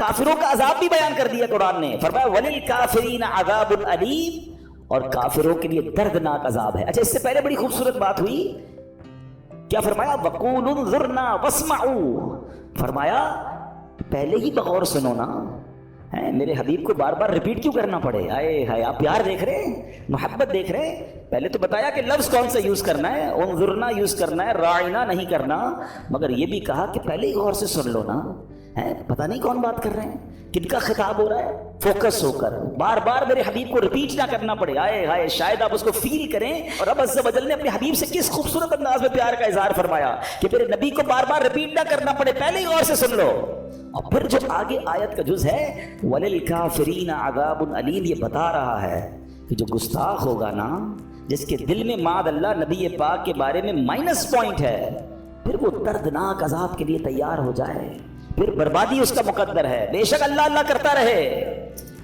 کافروں کا عذاب بھی بیان کر دیا قرآن نے، فرمایا وَلِلْكَافِرِينَ عَذَابٌ أَلِيمٌ، اور کافروں کے لیے دردناک عذاب ہے۔ اچھا، اس سے پہلے بڑی خوبصورت بات ہوئی، کیا فرمایا؟ وَقُولُوا انظُرْنَا وَاسْمَعُوا، فرمایا پہلے ہی بغور سنو نا، میرے حبیب کو بار بار ریپیٹ کیوں کرنا پڑے؟ آئے ہائے، آپ پیار دیکھ رہے ہیں، محبت دیکھ رہے ہیں، پہلے تو بتایا کہ لفظ کون سا یوز کرنا ہے، انظرنا یوز کرنا ہے، راعنا نہیں کرنا، مگر یہ بھی کہا کہ پہلے ہی غور سے سن لو نا۔ پتہ نہیں کون بات کر رہے ہیں، کن کا خطاب ہو رہا ہے، فوکس ہو کر بار بار میرے حبیب کو ریپیٹ نہ کرنا پڑے۔ آئے ہائے، شاید آپ اس کو فیل کریں، اور رب عز و جل نے اپنے حبیب سے کس خوبصورت انداز میں پیار کا اظہار فرمایا کہ میرے نبی کو بار بار ریپیٹ نہ کرنا پڑے، پہلے ہی غور سے سن لو۔ اور پھر جو آگے آیت کا جز ہے وَلِلْكَافِرِينَ عَذَابٌ أَلِيمٌ، یہ بتا رہا ہے کہ جو گستاخ ہوگا نا، جس کے دل میں معاذ اللہ نبی پاک کے بارے میں مائنس پوائنٹ ہے، پھر وہ دردناک عذاب کے لیے تیار ہو جائے، پھر بربادی اس کا مقدر ہے۔ بے شک اللہ اللہ کرتا رہے،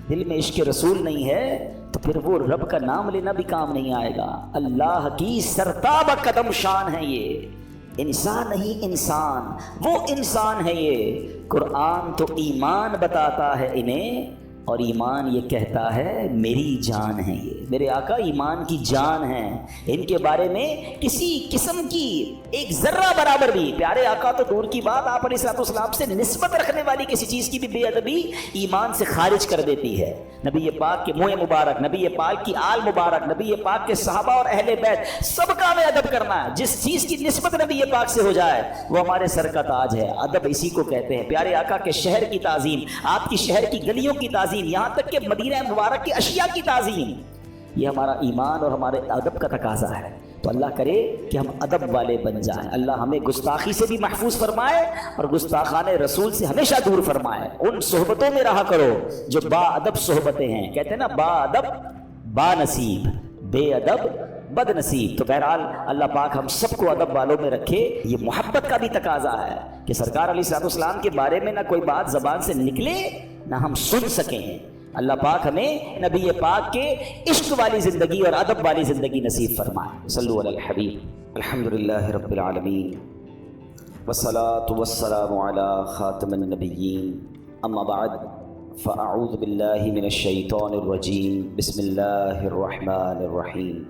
دل میں عشق رسول نہیں ہے تو پھر وہ رب کا نام لینا بھی کام نہیں آئے گا۔ اللہ کی سرتاب قدم شان ہے یہ، انسان نہیں انسان، وہ انسان ہے یہ۔ قرآن تو ایمان بتاتا ہے انہیں، اور ایمان یہ کہتا ہے میری جان ہے یہ، میرے آقا ایمان کی جان ہیں، ان کے بارے میں کسی قسم کی ایک ذرہ برابر بھی، پیارے آقا تو دور کی بات، آپ علیہ الصلوۃ والسلام سے نسبت رکھنے والی کسی چیز کی بھی بے ادبی ایمان سے خارج کر دیتی ہے۔ نبی پاک کے منہ مبارک، نبی پاک کی آل مبارک، نبی پاک کے صحابہ اور اہل بیت، سب کا ہمیں ادب کرنا ہے۔ جس چیز کی نسبت نبی پاک سے ہو جائے وہ ہمارے سر کا تاج ہے، ادب اسی کو کہتے ہیں۔ پیارے آقا کے شہر کی تعظیم، آپ کی شہر کی گلیوں کی تعظیم، یہاں تک کہ مدینہ مبارک کی اشیاء کی تعظیم، یہ ہمارا ایمان اور ہمارے ادب کا تقاضا ہے۔ تو اللہ کرے کہ ہم ادب والے بن جائیں، اللہ ہمیں گستاخی سے بھی محفوظ فرمائے اور گستاخان رسول سے ہمیشہ دور فرمائے۔ ان صحبتوں میں رہا کرو جو با ادب صحبتیں ہیں، کہتے ہیں نا با ادب با نصیب، بے ادب بد نصیب۔ تو بہرحال اللہ پاک ہم سب کو ادب والوں میں رکھے، یہ محبت کا بھی تقاضا ہے کہ سرکار علیہ الصلوۃ والسلام کے بارے میں نہ کوئی بات زبان سے نکلے نہ ہم سن سکیں۔ اللہ پاک ہمیں نبی پاک کے عشق والی زندگی اور ادب والی زندگی نصیب فرمائے۔ صلو علی الحبیب۔ الحمدللہ رب العالمین، والصلاة والسلام علی خاتم النبیین، اما بعد فاعوذ باللہ من الشیطان الرجیم، بسم اللہ الرحمن الرحیم۔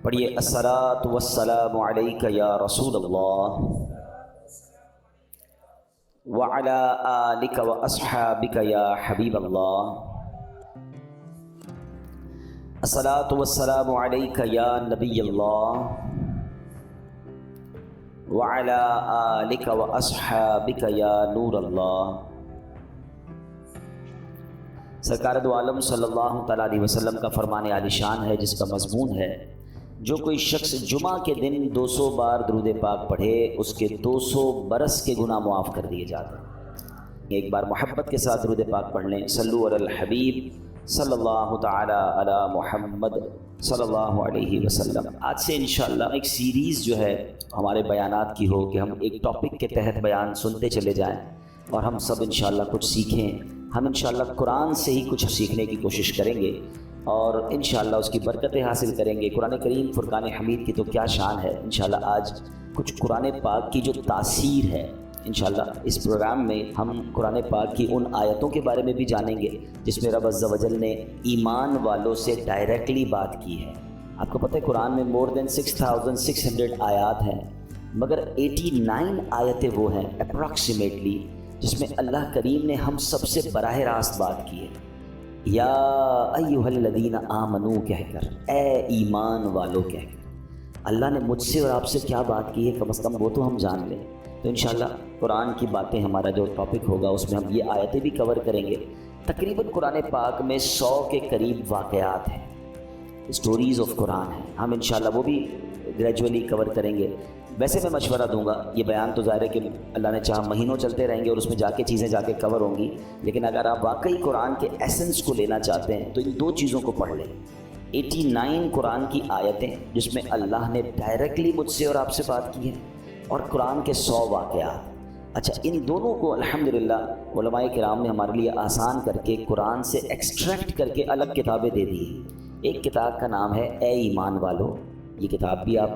پڑھیے الصلاة والسلام علیک یا رسول اللہ وعلی آلک واصحابک یا حبیب اللہ، الصلاة والسلام علیک یا نبی اللہ وعلی آلک واصحابک یا نور اللہ۔ سرکار دو عالم صلی اللہ تعالیٰ علیہ وسلم کا فرمان عالی شان ہے، جس کا مضمون ہے جو کوئی شخص جمعہ کے دن 200 بار درود پاک پڑھے اس کے 200 برس کے گناہ معاف کر دیے جاتے ہیں۔ ایک بار محبت کے ساتھ درود پاک پڑھ لیں، صلو علی الحبیب صلی اللہ تعالی علی محمد صلی اللہ علیہ وسلم۔ آج سے انشاءاللہ ایک سیریز جو ہے ہمارے بیانات کی ہو کہ ہم ایک ٹاپک کے تحت بیان سنتے چلے جائیں اور ہم سب انشاءاللہ کچھ سیکھیں۔ ہم انشاءاللہ قرآن سے ہی کچھ سیکھنے کی کوشش کریں گے اور انشاءاللہ اس کی برکتیں حاصل کریں گے۔ قرآن کریم فرقان حمید کی تو کیا شان ہے، انشاءاللہ آج کچھ قرآن پاک کی جو تاثیر ہے، انشاءاللہ اس پروگرام میں ہم قرآن پاک کی ان آیتوں کے بارے میں بھی جانیں گے جس میں رب عز و جل نے ایمان والوں سے ڈائریکٹلی بات کی ہے۔ آپ کو پتہ ہے قرآن میں more than 6600 آیات ہیں، مگر 89 آیتیں وہ ہیں اپروکسیمیٹلی جس میں اللہ کریم نے ہم سب سے براہ راست بات کی ہے۔ یا ایھا الذین آمنو کہہ کر، اے ایمان والو کہہ کر، اللہ نے مجھ سے اور آپ سے کیا بات کی ہے کم از کم وہ تو ہم جان لیں۔ تو انشاءاللہ قرآن کی باتیں ہمارا جو ٹاپک ہوگا اس میں ہم یہ آیتیں بھی کور کریں گے۔ تقریباً قرآن پاک میں 100 کے قریب واقعات ہیں، اسٹوریز آف قرآن ہیں، ہم انشاءاللہ وہ بھی گریجولی کور کریں گے۔ ویسے میں مشورہ دوں گا، یہ بیان تو ظاہر ہے کہ اللہ نے چاہا مہینوں چلتے رہیں گے اور اس میں جا کے چیزیں جا کے کور ہوں گی، لیکن اگر آپ واقعی قرآن کے ایسنس کو لینا چاہتے ہیں تو ان 2 چیزوں کو پڑھ لیں۔ 89 قرآن کی آیتیں جس میں اللہ نے ڈائریکٹلی مجھ سے اور آپ سے بات کی ہے، اور قرآن کے 100 واقعات۔ اچھا، ان دونوں کو الحمدللہ علماء کرام نے ہمارے لیے آسان کر کے قرآن سے ایکسٹریکٹ کر کے الگ کتابیں دے دی۔ ایک کتاب کا نام ہے اے ایمان والو، یہ کتاب بھی آپ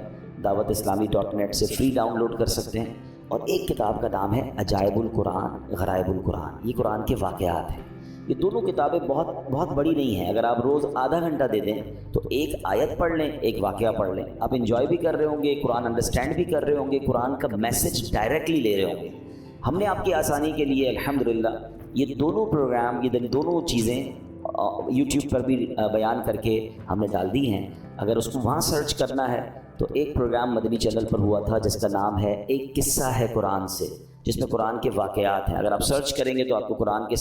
دعوت اسلامی .net سے فری ڈاؤن لوڈ کر سکتے ہیں، اور ایک کتاب کا نام ہے عجائب القرآن غرائب القرآن، یہ قرآن کے واقعات ہیں۔ یہ دونوں کتابیں بہت بڑی نہیں ہیں، اگر آپ روز آدھا گھنٹہ دے دیں تو ایک آیت پڑھ لیں، ایک واقعہ پڑھ لیں، آپ انجوائے بھی کر رہے ہوں گے، قرآن انڈرسٹینڈ بھی کر رہے ہوں گے، قرآن کا میسج ڈائریکٹلی لے رہے ہوں گے۔ ہم نے آپ کی آسانی کے لیے الحمدللہ یہ دونوں پروگرام، یہ دونوں چیزیں یوٹیوب پر بھی بیان کر کے ہم نے ڈال دی ہیں۔ اگر اس کو وہاں سرچ کرنا ہے تو ایک پروگرام مدنی چینل پر ہوا تھا جس کا نام ہے ایک قصہ ہے قرآن سے، جس میں قرآن کے واقعات ہیں۔ اگر آپ سرچ کریں گے تو آپ کو قرآن کے